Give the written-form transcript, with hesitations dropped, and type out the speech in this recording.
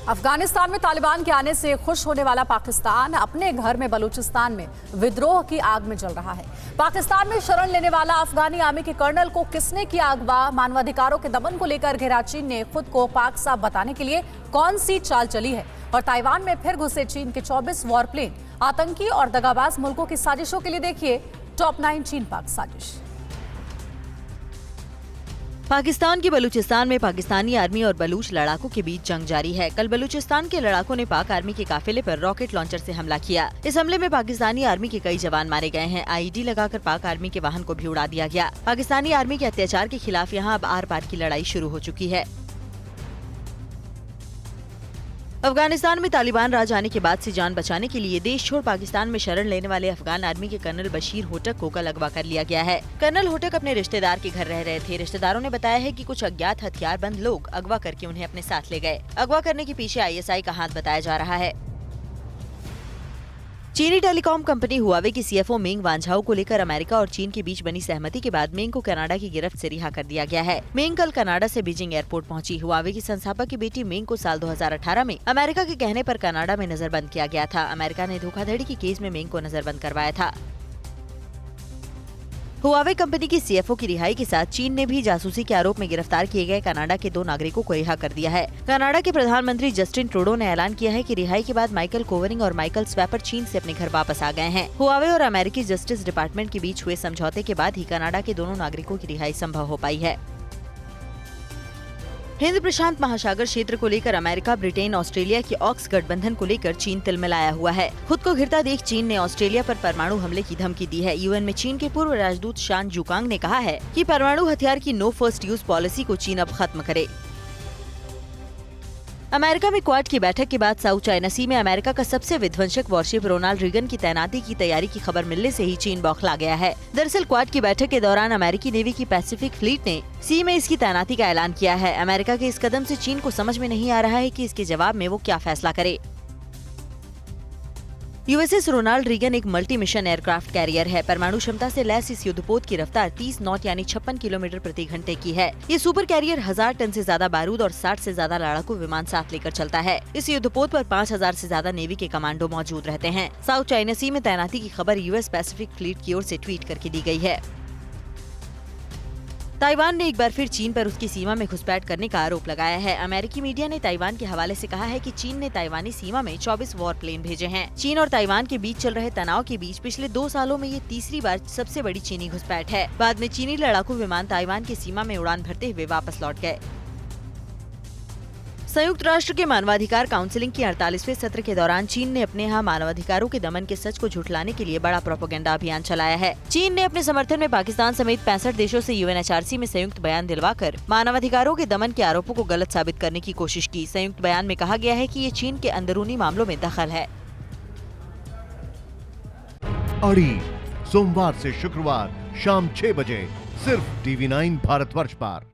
अफगानिस्तान में तालिबान के आने से खुश होने वाला पाकिस्तान अपने घर में बलूचिस्तान में विद्रोह की आग में जल रहा है। पाकिस्तान में शरण लेने वाला अफगानी आर्मी के कर्नल को किसने किया अगवा? मानवाधिकारों के दमन को लेकर घेरा चीन ने खुद को पाक साफ बताने के लिए कौन सी चाल चली है? और ताइवान में फिर घुसे चीन के 24 वॉरप्लेन। आतंकी और दगाबाज मुल्कों की साजिशों के लिए देखिए टॉप 9 चीन पाक साजिश। पाकिस्तान के बलूचिस्तान में पाकिस्तानी आर्मी और बलूच लड़ाकों के बीच जंग जारी है। कल बलूचिस्तान के लड़ाकों ने पाक आर्मी के काफिले पर रॉकेट लॉन्चर से हमला किया। इस हमले में पाकिस्तानी आर्मी के कई जवान मारे गए हैं। आईईडी लगाकर पाक आर्मी के वाहन को भी उड़ा दिया गया। पाकिस्तानी आर्मी के अत्याचार के खिलाफ यहाँ अब आर पार की लड़ाई शुरू हो चुकी है। अफगानिस्तान में तालिबान राज आने के बाद से जान बचाने के लिए देश छोड़ पाकिस्तान में शरण लेने वाले अफगान आर्मी के कर्नल बशीर होटक को कल अगवा कर लिया गया है। कर्नल होटक अपने रिश्तेदार के घर रह रहे थे। रिश्तेदारों ने बताया है कि कुछ अज्ञात हथियारबंद लोग अगवा करके उन्हें अपने साथ ले गए। अगवा करने के पीछे आईएसआई का हाथ बताया जा रहा है। चीनी टेलीकॉम कंपनी हुआवे की सीएफओ मेंग वांझाओ को लेकर अमेरिका और चीन के बीच बनी सहमति के बाद मेंग को कनाडा की गिरफ्त से रिहा कर दिया गया है। मेंग कल कनाडा से बीजिंग एयरपोर्ट पहुंची। हुआवे की संस्थापक की बेटी मेंग को साल 2018 में अमेरिका के कहने पर कनाडा में नजरबंद किया गया था। अमेरिका ने धोखाधड़ी के केस में मेंग को नजरबंद करवाया था। हुआवे कंपनी की सीएफओ की रिहाई के साथ चीन ने भी जासूसी के आरोप में गिरफ्तार किए गए कनाडा के 2 नागरिकों को रिहा कर दिया है। कनाडा के प्रधानमंत्री जस्टिन ट्रूडो ने ऐलान किया है कि रिहाई के बाद माइकल कोवरिंग और माइकल स्वैपर चीन से अपने घर वापस आ गए हैं। हुआवे और अमेरिकी जस्टिस डिपार्टमेंट के बीच हुए समझौते के बाद ही कनाडा के दोनों नागरिकों की रिहाई संभव हो पाई है। हिंद प्रशांत महासागर क्षेत्र को लेकर अमेरिका, ब्रिटेन, ऑस्ट्रेलिया के ऑक्स गठबंधन को लेकर चीन तिलमिलाया हुआ है। खुद को घिरता देख चीन ने ऑस्ट्रेलिया पर परमाणु हमले की धमकी दी है। यूएन में चीन के पूर्व राजदूत शान जुकांग ने कहा है कि परमाणु हथियार की नो फर्स्ट यूज पॉलिसी को चीन अब खत्म करे। अमेरिका में क्वाड की बैठक के बाद साउथ चाइना सी में अमेरिका का सबसे विध्वंसक वॉरशिप रोनाल्ड रीगन की तैनाती की तैयारी की खबर मिलने से ही चीन बौखला गया है। दरअसल क्वाड की बैठक के दौरान अमेरिकी नेवी की पैसिफिक फ्लीट ने सी में इसकी तैनाती का ऐलान किया है। अमेरिका के इस कदम से चीन को समझ में नहीं आ रहा है कि इसके जवाब में वो क्या फैसला करे। यूएसएस रोनाल्ड रीगन एक मल्टी मिशन एयरक्राफ्ट कैरियर है। परमाणु क्षमता से लैस इस युद्धपोत की रफ्तार 30 नॉट यानी 56 किलोमीटर प्रति घंटे की है। ये सुपर कैरियर 1000 टन से ज्यादा बारूद और 60 से ज्यादा लड़ाकू विमान साथ लेकर चलता है। इस युद्धपोत पर 5000 से ज्यादा नेवी के कमांडो मौजूद रहते हैं। साउथ चाइना सी में तैनाती की खबर यूएस पैसिफिक फ्लीट की ओर से ट्वीट करके दी गई है। ताइवान ने एक बार फिर चीन पर उसकी सीमा में घुसपैठ करने का आरोप लगाया है। अमेरिकी मीडिया ने ताइवान के हवाले से कहा है कि चीन ने ताइवानी सीमा में 24 वॉर प्लेन भेजे हैं। चीन और ताइवान के बीच चल रहे तनाव के बीच पिछले 2 सालों में ये तीसरी बार सबसे बड़ी चीनी घुसपैठ है। बाद में चीनी लड़ाकू विमान ताइवान की सीमा में उड़ान भरते हुए वापस लौट गए। संयुक्त राष्ट्र के मानवाधिकार काउंसिलिंग की 48वें सत्र के दौरान चीन ने अपने यहाँ मानवाधिकारों के दमन के सच को झुठलाने के लिए बड़ा प्रोपेगेंडा अभियान चलाया है। चीन ने अपने समर्थन में पाकिस्तान समेत 65 देशों से यूएनएचआरसी में संयुक्त बयान दिलवाकर मानवाधिकारों के दमन के आरोपों को गलत साबित करने की कोशिश की। संयुक्त बयान में कहा गया है कि ये चीन के अंदरूनी मामलों में दखल है। अड़ी सोमवार से शुक्रवार शाम 6 बजे सिर्फ TV9 भारतवर्ष पर।